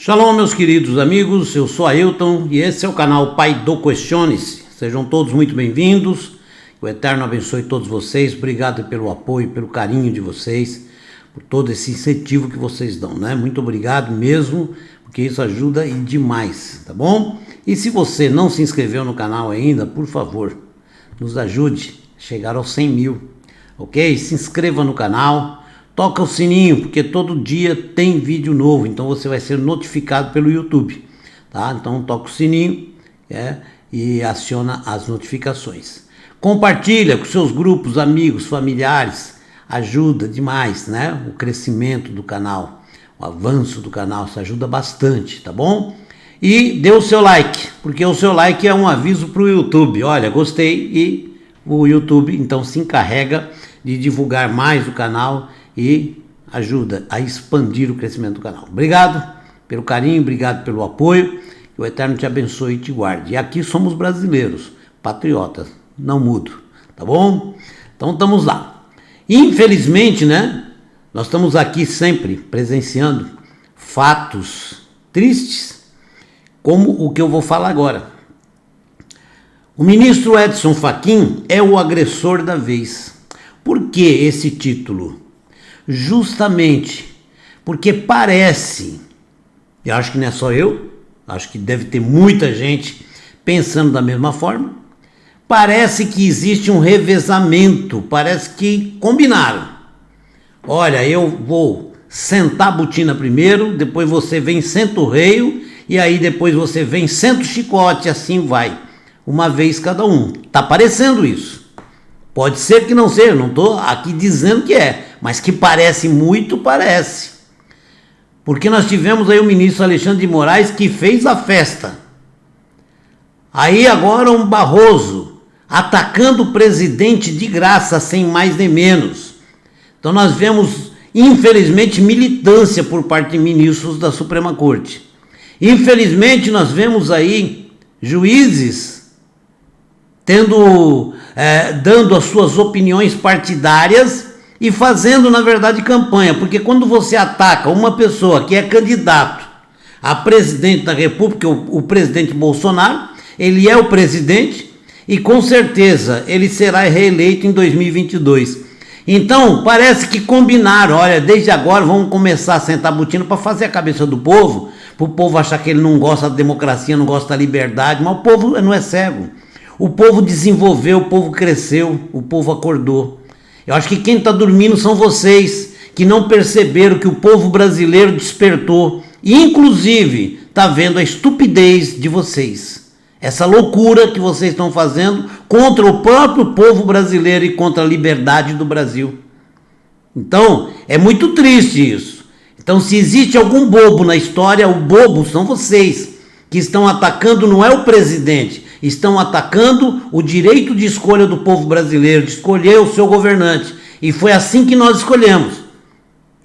Shalom, meus queridos amigos, eu sou Ailton e esse é o canal Pai do Questione-se. Sejam todos muito bem-vindos, que o Eterno abençoe todos vocês. Obrigado pelo apoio, pelo carinho de vocês, por todo esse incentivo que vocês dão, né? Muito obrigado mesmo, porque isso ajuda e demais, tá bom? E se você não se inscreveu no canal ainda, por favor, nos ajude a chegar aos 100 mil, ok? Se inscreva no canal. Toca o sininho, porque todo dia tem vídeo novo, então você vai ser notificado pelo YouTube, tá? Então toca o sininho e aciona as notificações. Compartilha com seus grupos, amigos, familiares, ajuda demais, né? O crescimento do canal, o avanço do canal, isso ajuda bastante, tá bom? E dê o seu like, porque o seu like é um aviso para o YouTube. Olha, gostei, e o YouTube então se encarrega de divulgar mais o canal e ajuda a expandir o crescimento do canal. Obrigado pelo carinho, obrigado pelo apoio, que o Eterno te abençoe e te guarde. E aqui somos brasileiros, patriotas, não mudo, tá bom? Então estamos lá. Infelizmente, né, nós estamos aqui sempre presenciando fatos tristes, como o que eu vou falar agora. O ministro Edson Fachin é o agressor da vez. Por que esse título? Justamente porque parece, eu acho que não é só eu, acho que deve ter muita gente pensando da mesma forma, parece que existe um revezamento, parece que combinaram. Olha, eu vou sentar a botina primeiro, depois você vem, senta o reio, e aí depois você vem, senta o chicote, assim vai, uma vez cada um. Tá parecendo isso. Pode ser que não seja, não estou aqui dizendo que é, mas que parece muito, parece. Porque nós tivemos aí o ministro Alexandre de Moraes que fez a festa. Aí agora um Barroso atacando o presidente de graça, sem mais nem menos. Então nós vemos, infelizmente, militância por parte de ministros da Suprema Corte. Infelizmente nós vemos aí juízes dando as suas opiniões partidárias e fazendo, na verdade, campanha, porque quando você ataca uma pessoa que é candidato a presidente da República, o presidente Bolsonaro, ele é o presidente e com certeza ele será reeleito em 2022. Então, parece que combinaram, olha, desde agora vamos começar a sentar a botina para fazer a cabeça do povo, para o povo achar que ele não gosta da democracia, não gosta da liberdade, mas o povo não é cego. O povo desenvolveu, o povo cresceu, o povo acordou. Eu acho que quem está dormindo são vocês, que não perceberam que o povo brasileiro despertou. E, inclusive, está vendo a estupidez de vocês. Essa loucura que vocês estão fazendo contra o próprio povo brasileiro e contra a liberdade do Brasil. Então, é muito triste isso. Então, se existe algum bobo na história, o bobo são vocês, que estão atacando, não é o presidente, estão atacando o direito de escolha do povo brasileiro, de escolher o seu governante. E foi assim que nós escolhemos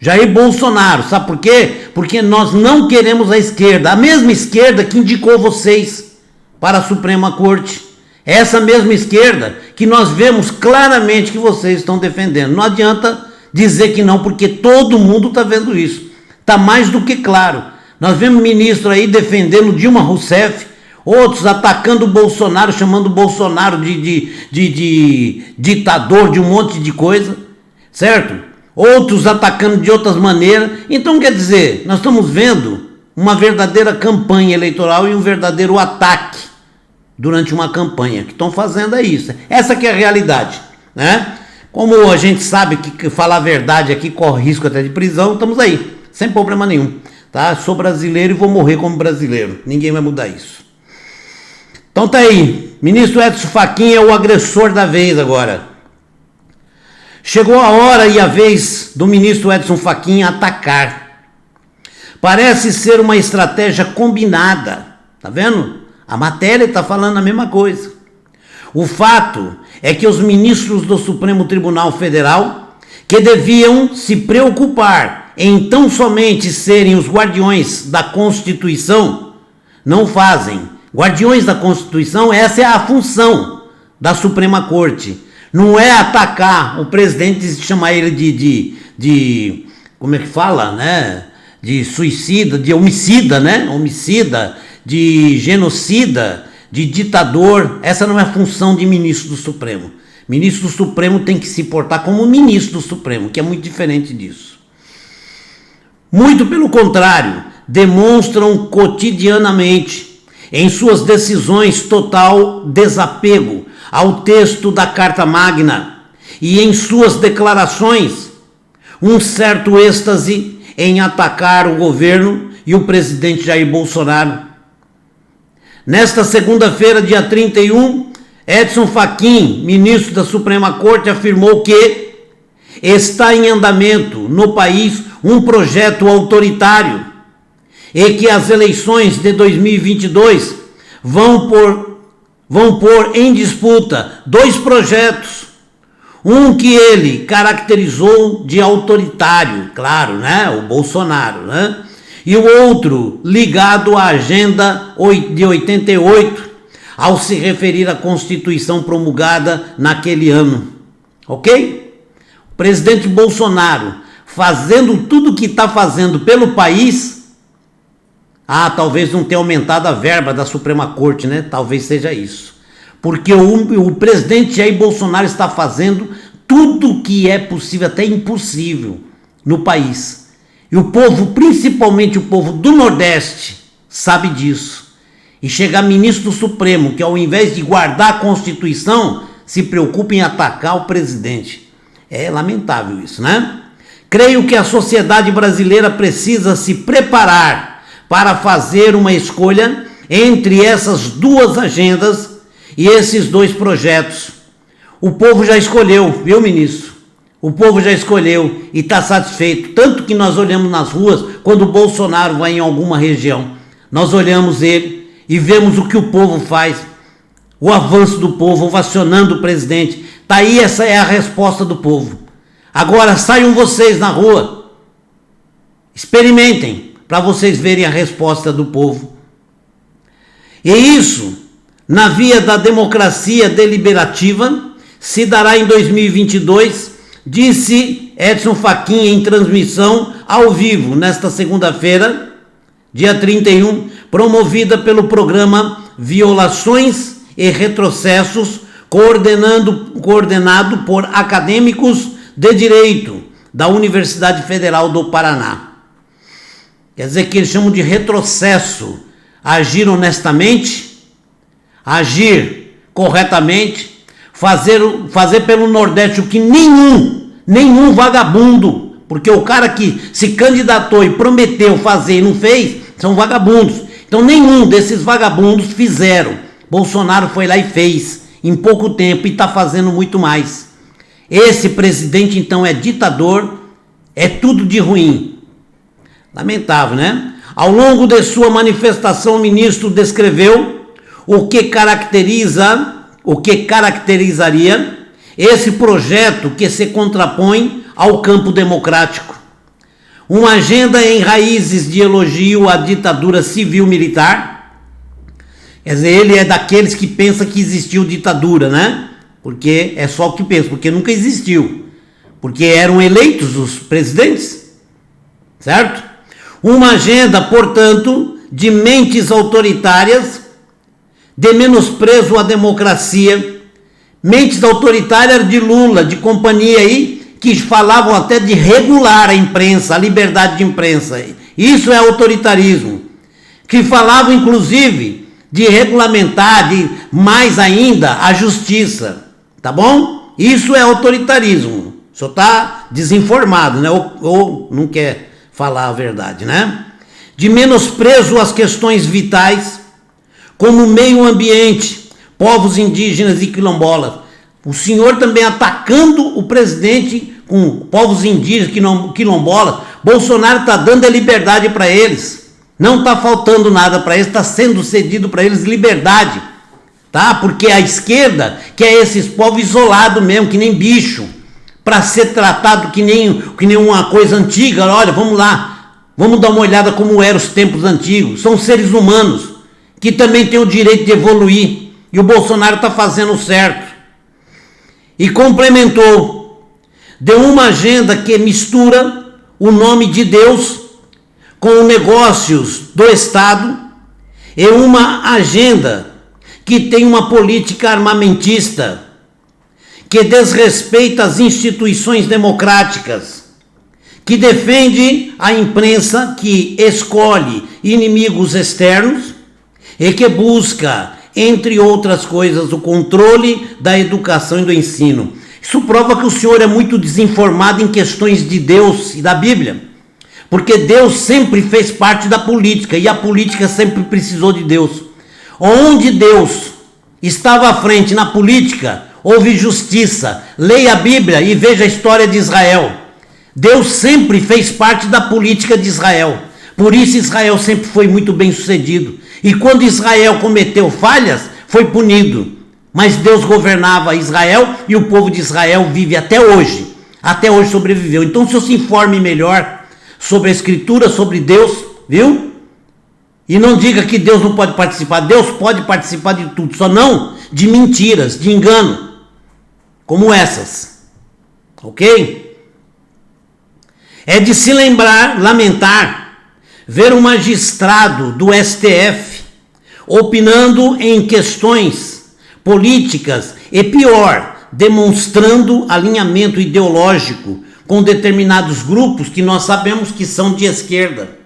Jair Bolsonaro. Sabe por quê? Porque nós não queremos a esquerda, a mesma esquerda que indicou vocês para a Suprema Corte. Essa mesma esquerda que nós vemos claramente que vocês estão defendendo. Não adianta dizer que não, porque todo mundo está vendo isso. Está mais do que claro. Nós vemos ministro aí defendendo Dilma Rousseff, outros atacando o Bolsonaro, chamando o Bolsonaro de ditador, de um monte de coisa, certo? Outros atacando de outras maneiras. Então, quer dizer, nós estamos vendo uma verdadeira campanha eleitoral e um verdadeiro ataque durante uma campanha. Que estão fazendo é isso. Essa que é a realidade, né? Como a gente sabe que falar a verdade aqui corre risco até de prisão, estamos aí, sem problema nenhum, tá? Sou brasileiro e vou morrer como brasileiro. Ninguém vai mudar isso. Então tá aí, ministro Edson Fachin é o agressor da vez agora. Chegou a hora e a vez do ministro Edson Fachin atacar. Parece ser uma estratégia combinada, tá vendo? A matéria está falando a mesma coisa. O fato é que os ministros do Supremo Tribunal Federal, que deviam se preocupar em tão somente serem os guardiões da Constituição, não fazem. Guardiões da Constituição, essa é a função da Suprema Corte. Não é atacar o presidente e chamar ele de como é que fala, né? de suicida, de homicida, né? Homicida, de genocida, de ditador. Essa não é a função de ministro do Supremo. Ministro do Supremo tem que se portar como ministro do Supremo, que é muito diferente disso. Muito pelo contrário, demonstram cotidianamente, em suas decisões, total desapego ao texto da Carta Magna e em suas declarações, um certo êxtase em atacar o governo e o presidente Jair Bolsonaro. Nesta segunda-feira, dia 31, Edson Fachin, ministro da Suprema Corte, afirmou que está em andamento no país um projeto autoritário e que as eleições de 2022 vão pôr em disputa dois projetos. Um que ele caracterizou de autoritário, claro, né? O Bolsonaro, né? E o outro ligado à Agenda de 88, ao se referir à Constituição promulgada naquele ano. Ok? O presidente Bolsonaro fazendo tudo o que está fazendo pelo país. Talvez não tenha aumentado a verba da Suprema Corte, né? Talvez seja isso. Porque o presidente Jair Bolsonaro está fazendo tudo o que é possível, até impossível, no país. E o povo, principalmente o povo do Nordeste, sabe disso. E chegar ministro do Supremo, que ao invés de guardar a Constituição, se preocupa em atacar o presidente. É lamentável isso, né? Creio que a sociedade brasileira precisa se preparar para fazer uma escolha entre essas duas agendas e esses dois projetos. O povo já escolheu, viu, ministro? O povo já escolheu e está satisfeito. Tanto que nós olhamos nas ruas, quando o Bolsonaro vai em alguma região, nós olhamos ele e vemos o que o povo faz, o avanço do povo, ovacionando o presidente. Tá aí, essa é a resposta do povo. Agora saiam vocês na rua, experimentem, para vocês verem a resposta do povo. E isso, na via da democracia deliberativa, se dará em 2022, disse Edson Fachin em transmissão ao vivo, nesta segunda-feira, dia 31, promovida pelo programa Violações e Retrocessos, coordenado por acadêmicos de Direito da Universidade Federal do Paraná. Quer dizer que eles chamam de retrocesso, agir honestamente, agir corretamente, fazer pelo Nordeste o que nenhum vagabundo, porque o cara que se candidatou e prometeu fazer e não fez, são vagabundos. Então nenhum desses vagabundos fizeram. Bolsonaro foi lá e fez, em pouco tempo, e está fazendo muito mais. Esse presidente então é ditador, é tudo de ruim. Lamentável, né? Ao longo de sua manifestação, o ministro descreveu o que caracterizaria esse projeto que se contrapõe ao campo democrático. Uma agenda em raízes de elogio à ditadura civil-militar. Quer dizer, ele é daqueles que pensa que existiu ditadura, né? Porque é só o que pensa, porque nunca existiu. Porque eram eleitos os presidentes, certo? Uma agenda, portanto, de mentes autoritárias, de menosprezo à democracia, mentes autoritárias de Lula, de companhia aí, que falavam até de regular a imprensa, a liberdade de imprensa. Isso é autoritarismo. Que falavam, inclusive, de regulamentar, de mais ainda, a justiça. Tá bom? Isso é autoritarismo. Só está desinformado, né? Ou não quer falar a verdade, né? De menosprezo às questões vitais, como meio ambiente, povos indígenas e quilombolas. O senhor também atacando o presidente com povos indígenas, quilombolas. Bolsonaro está dando a liberdade para eles. Não está faltando nada para eles, está sendo cedido para eles liberdade. Tá? Porque a esquerda quer esses povos isolados mesmo, que nem bicho, para ser tratado que nem uma coisa antiga. Olha, vamos lá, vamos dar uma olhada como eram os tempos antigos. São seres humanos que também têm o direito de evoluir, e o Bolsonaro está fazendo certo. E complementou, de uma agenda que mistura o nome de Deus com negócios do Estado e uma agenda que tem uma política armamentista, que desrespeita as instituições democráticas, que defende a imprensa, que escolhe inimigos externos e que busca, entre outras coisas, o controle da educação e do ensino. Isso prova que o senhor é muito desinformado em questões de Deus e da Bíblia, porque Deus sempre fez parte da política e a política sempre precisou de Deus. Onde Deus estava à frente na política, houve justiça. Leia a Bíblia e veja a história de Israel. Deus sempre fez parte da política de Israel. Por isso Israel sempre foi muito bem sucedido. E quando Israel cometeu falhas, foi punido. Mas Deus governava Israel e o povo de Israel vive até hoje. Até hoje sobreviveu. Então o senhor se informe melhor sobre a Escritura, sobre Deus, viu? E não diga que Deus não pode participar. Deus pode participar de tudo, só não de mentiras, de engano, como essas. Ok? É de se lamentar ver um magistrado do STF opinando em questões políticas e, pior, demonstrando alinhamento ideológico com determinados grupos que nós sabemos que são de esquerda.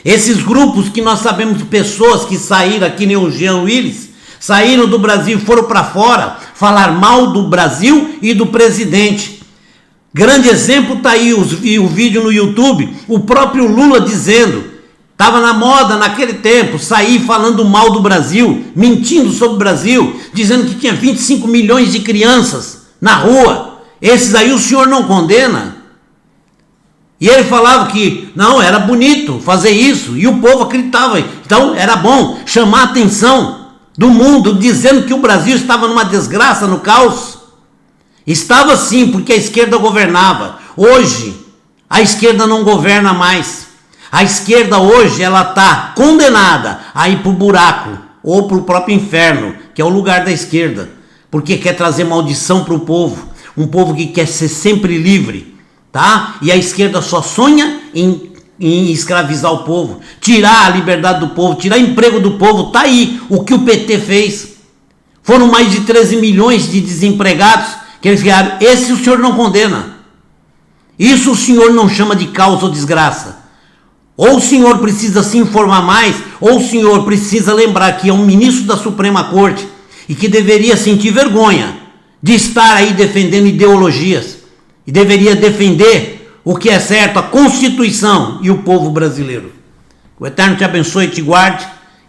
Esses grupos que nós sabemos de pessoas que saíram, aqui nem o Jean Willis, saíram do Brasil e foram para fora falar mal do Brasil e do presidente. Grande exemplo está aí o vídeo no YouTube, o próprio Lula dizendo, estava na moda naquele tempo, sair falando mal do Brasil, mentindo sobre o Brasil, dizendo que tinha 25 milhões de crianças na rua. Esses aí o senhor não condena? E ele falava que não, era bonito fazer isso, e o povo acreditava. Então era bom chamar a atenção do mundo, dizendo que o Brasil estava numa desgraça, no caos. Estava sim, porque a esquerda governava. Hoje, a esquerda não governa mais. A esquerda hoje, ela está condenada a ir para o buraco, ou para o próprio inferno, que é o lugar da esquerda, porque quer trazer maldição para o povo, um povo que quer ser sempre livre. Tá? E a esquerda só sonha em escravizar o povo, tirar a liberdade do povo, tirar emprego do povo. Tá aí o que o PT fez. Foram mais de 13 milhões de desempregados que eles criaram. Esse o senhor não condena. Isso o senhor não chama de caos ou desgraça. Ou o senhor precisa se informar mais, ou o senhor precisa lembrar que é um ministro da Suprema Corte e que deveria sentir vergonha de estar aí defendendo ideologias. E deveria defender o que é certo, a Constituição e o povo brasileiro. O Eterno te abençoe e te guarde,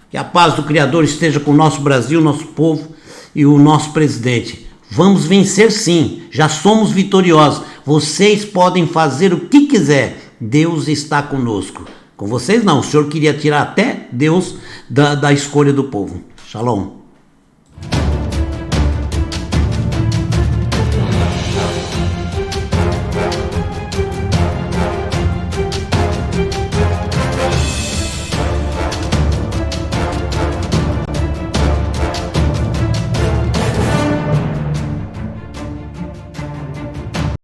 que a paz do Criador esteja com o nosso Brasil, nosso povo e o nosso presidente. Vamos vencer sim, já somos vitoriosos. Vocês podem fazer o que quiser, Deus está conosco. Com vocês não, o senhor queria tirar até Deus da escolha do povo. Shalom.